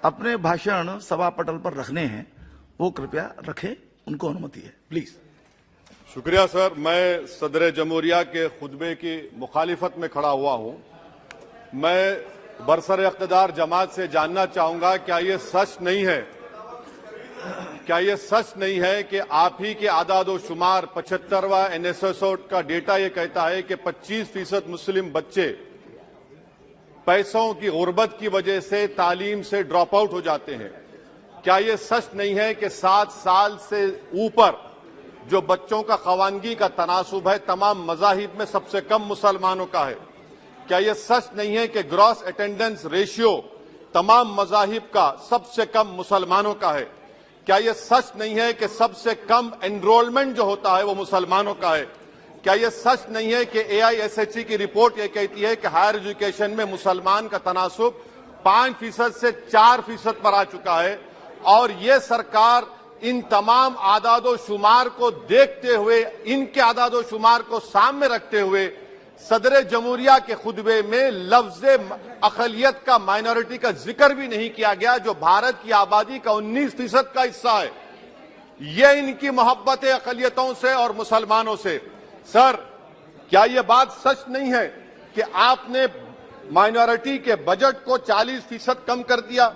अपने भाषण सभा पटल पर रखने हैं वो कृपया रखें, उनको अनुमति है, प्लीज। शुक्रिया सर। मैं सदर जमहूरिया के खुतबे की मुखालिफत में खड़ा हुआ हूं। मैं बरसर इख्तिदार जमात से जानना चाहूंगा, क्या ये सच नहीं है कि आप ही के आदाद व शुमार 75वां NSSO का डेटा ये कहता है कि 25% मुस्लिम बच्चे पैसों की गुर्बत की वजह से तालीम से ड्रॉप आउट हो जाते हैं? क्या ये सच नहीं है कि 7 साल से ऊपर जो बच्चों का खवानगी का तनासुब है तमाम मज़ाहिब में सबसे कम मुसलमानों का है? क्या यह सच नहीं है कि ग्रॉस अटेंडेंस रेशियो तमाम मज़ाहिब का सबसे कम मुसलमानों का है? क्या यह सच नहीं है कि सबसे कम एनरोलमेंट जो होता है वो मुसलमानों का है? क्या यह सच नहीं है कि AISHE की रिपोर्ट ये कहती है कि हायर एजुकेशन में मुसलमान का तनासुब 5% से 4% पर आ चुका है? और ये सरकार इन तमाम आदादो शुमार को देखते हुए, इनके आदादो शुमार को सामने रखते हुए सदर जमहूरिया के खुतबे में लफ्ज अकलियत का, माइनॉरिटी का जिक्र भी नहीं किया गया, जो भारत की आबादी का 19% का हिस्सा है। ये इनकी मोहब्बत है अकलियतों से और मुसलमानों से। सर, क्या यह बात सच नहीं है कि आपने माइनॉरिटी के बजट को 40% कम कर दिया,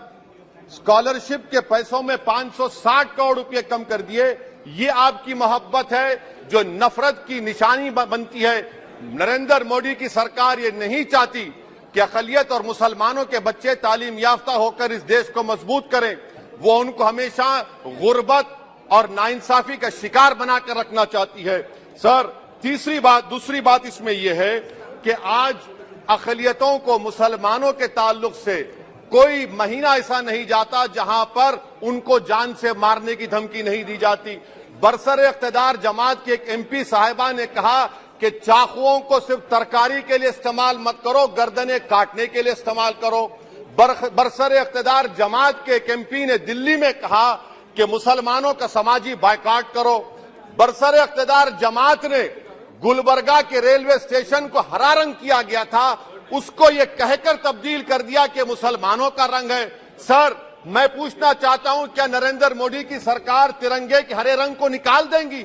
स्कॉलरशिप के पैसों में 560 करोड़ रुपए कम कर दिए? ये आपकी मोहब्बत है जो नफरत की निशानी बनती है। नरेंद्र मोदी की सरकार ये नहीं चाहती कि अक़लियत और मुसलमानों के बच्चे तालीम याफ्ता होकर इस देश को मजबूत करें। वो उनको हमेशा गुर्बत और नाइंसाफी का शिकार बनाकर रखना चाहती है। सर, दूसरी बात इसमें यह है कि आज अक़लियतों को मुसलमानों के ताल्लुक से कोई महीना ऐसा नहीं जाता जहां पर उनको जान से मारने की धमकी नहीं दी जाती। बरसर इख्तिदार जमात के एक MP साहिबा ने कहा कि चाकुओं को सिर्फ तरकारी के लिए इस्तेमाल मत करो, गर्दनें काटने के लिए इस्तेमाल करो। बरसर इख्तिदार जमात के एक MP ने दिल्ली में कहा कि मुसलमानों का समाजी बायकॉट करो। बरसर इख्तिदार जमात ने गुलबर्गा के रेलवे स्टेशन को हरा रंग किया गया था, उसको ये कहकर तब्दील कर दिया कि मुसलमानों का रंग है। सर, मैं पूछना चाहता हूं, क्या नरेंद्र मोदी की सरकार तिरंगे के हरे रंग को निकाल देंगी?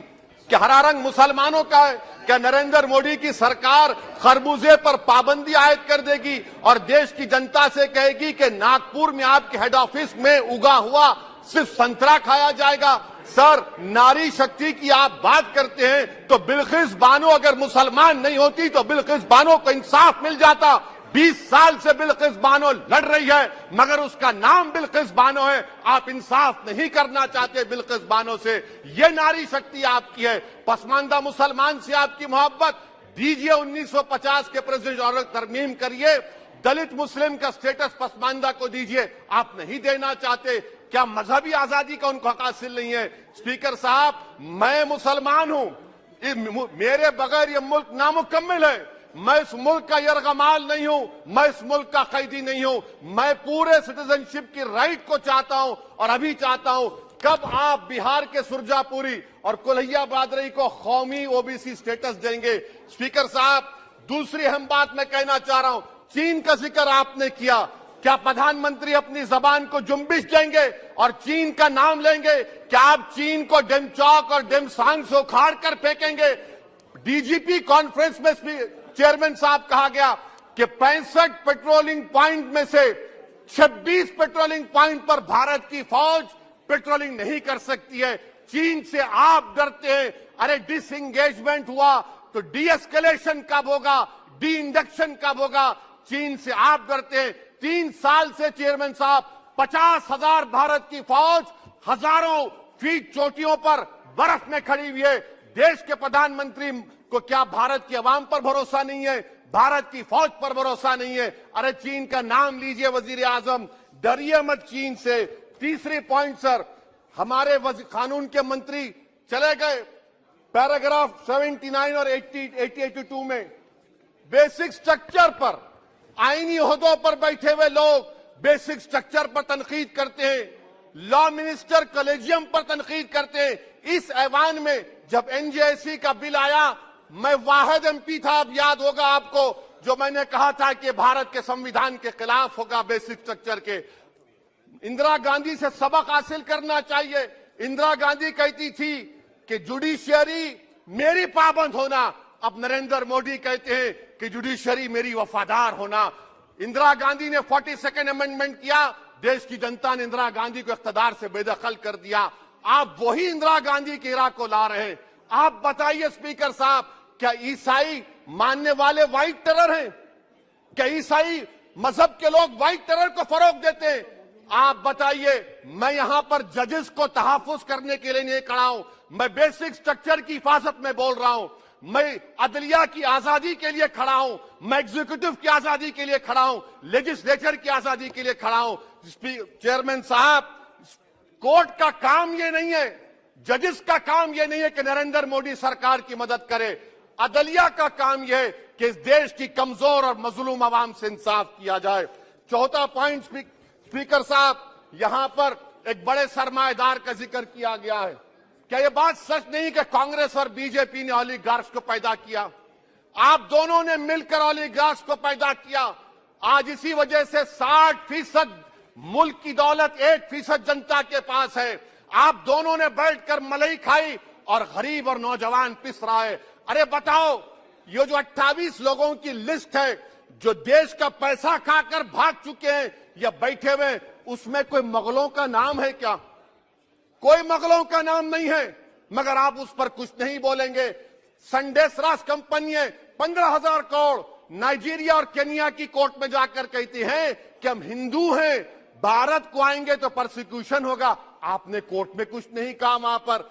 क्या हरा रंग मुसलमानों का है? क्या नरेंद्र मोदी की सरकार खरबूजे पर पाबंदी आयद कर देगी और देश की जनता से कहेगी कि नागपुर में आपके हेड ऑफिस में उगा हुआ सिर्फ संतरा खाया जाएगा? सर, नारी शक्ति की आप बात करते हैं तो बिल्किस बानो अगर मुसलमान नहीं होती तो बिल्किस बानो को इंसाफ मिल जाता। 20 साल से बिल्किस बानो लड़ रही है मगर उसका नाम बिल्किस बानो है। आप इंसाफ नहीं करना चाहते बिल्किस बानो से। ये नारी शक्ति आपकी है। पसमानदा मुसलमान से आपकी मोहब्बत, दीजिए 1950 के प्रेसिडेंट ऑर्डर तरमीम करिए, दलित मुस्लिम का स्टेटस पसमानदा को दीजिए। आप नहीं देना चाहते। क्या मजहबी आजादी का उनको हक हासिल नहीं है? स्पीकर साहब, मैं मुसलमान हूं, मेरे बगैर ये मुल्क नामुकम्मिल है। मैं इस मुल्क का यरगमाल नहीं हूं, मैं इस मुल्क का कैदी नहीं हूं। मैं पूरे सिटीजनशिप की राइट को चाहता हूं और अभी चाहता हूं। कब आप बिहार के सुरजापुरी और कुल्हिया बादरी को कौमी OBC स्टेटस देंगे? स्पीकर साहब, दूसरी अहम बात मैं कहना चाह रहा हूं, चीन का जिक्र आपने किया। क्या प्रधानमंत्री अपनी जबान को जुम्बिश देंगे और चीन का नाम लेंगे? क्या आप चीन को डेमचौक और डेमसांग से उखाड़ कर फेंकेंगे? DGP कॉन्फ्रेंस में चेयरमैन साहब कहा गया कि 65 पेट्रोलिंग पॉइंट में से 26 पेट्रोलिंग पॉइंट पर भारत की फौज पेट्रोलिंग नहीं कर सकती है। चीन से आप डरते हैं। अरे, डिसएंगेजमेंट हुआ तो डी-एस्केलेशन कब होगा, डी इंडक्शन कब होगा? चीन से आप डरते हैं। 3 साल से चेयरमैन साहब 50,000 भारत की फौज हजारों फीट चोटियों पर बर्फ में खड़ी हुई है। देश के प्रधानमंत्री को क्या भारत की आवाम पर भरोसा नहीं है? भारत की फौज पर भरोसा नहीं है? अरे, चीन का नाम लीजिए वजीर आजम, डरिए मत चीन से। तीसरी पॉइंट सर, हमारे कानून के मंत्री चले गए। पैराग्राफ 79 और 82 में बेसिक स्ट्रक्चर पर, आईनी ओहदों पर बैठे हुए लोग बेसिक स्ट्रक्चर पर तनकीद करते हैं, लॉ मिनिस्टर कॉलेजियम पर तनकीद करते हैं। इस ऐवान में जब NJSE का बिल आया, मैं वाहिद MP था, अब याद होगा आपको, जो मैंने कहा था कि भारत के संविधान के खिलाफ होगा बेसिक स्ट्रक्चर के। इंदिरा गांधी से सबक हासिल करना चाहिए। इंदिरा गांधी कहती थी कि जुडिशियरी मेरी पाबंद होना, अब नरेंद्र मोदी कहते हैं कि जुडिशियरी मेरी वफादार होना। इंदिरा गांधी ने 42nd अमेंडमेंट किया, देश की जनता ने इंदिरा गांधी को इख्तियार से बेदखल कर दिया। आप वही इंदिरा गांधी के इराक को ला रहे हैं। आप बताइए स्पीकर साहब, क्या ईसाई मानने वाले व्हाइट टेरर हैं? क्या ईसाई मजहब के लोग व्हाइट टेरर को फरोग देते हैं? आप बताइए। मैं यहां पर जजेस को तहफुज करने के लिए नहीं खड़ा हूं, मैं बेसिक स्ट्रक्चर की हिफाजत में बोल रहा हूं। मैं अदलिया की आजादी के लिए खड़ा हूं, मैं एग्जीक्यूटिव की आजादी के लिए खड़ा हूं, लेजिस्लेचर की आजादी के लिए खड़ा हूं। चेयरमैन साहब, कोर्ट का काम यह नहीं है, जजेस का काम यह नहीं है कि नरेंद्र मोदी सरकार की मदद करे। अदलिया का काम यह है कि इस देश की कमजोर और मजलूम आवाम से इंसाफ किया जाए। चौथा पॉइंट स्पीकर साहब, यहां पर एक बड़े सरमाएदार का जिक्र किया गया है। क्या यह बात सच नहीं कि कांग्रेस और बीजेपी ने ओलिगार्क्स को पैदा किया? आप दोनों ने मिलकर ओलिगार्क्स को पैदा किया। आज इसी वजह से 60% मुल्क की दौलत 1% जनता के पास है। आप दोनों ने बैठकर मलाई खाई और गरीब और नौजवान पिस रहा है। अरे बताओ, ये जो 28 लोगों की लिस्ट है जो देश का पैसा खाकर भाग चुके हैं या बैठे हुए, उसमें कोई मुगलों का नाम है क्या? कोई मुगलों का नाम नहीं है, मगर आप उस पर कुछ नहीं बोलेंगे। संडेस राज कंपनी 15,000 करोड़ नाइजीरिया और केनिया की कोर्ट में जाकर कहती है कि हम हिंदू हैं, भारत को आएंगे तो प्रोसिक्यूशन होगा। आपने कोर्ट में कुछ नहीं कहा वहां पर।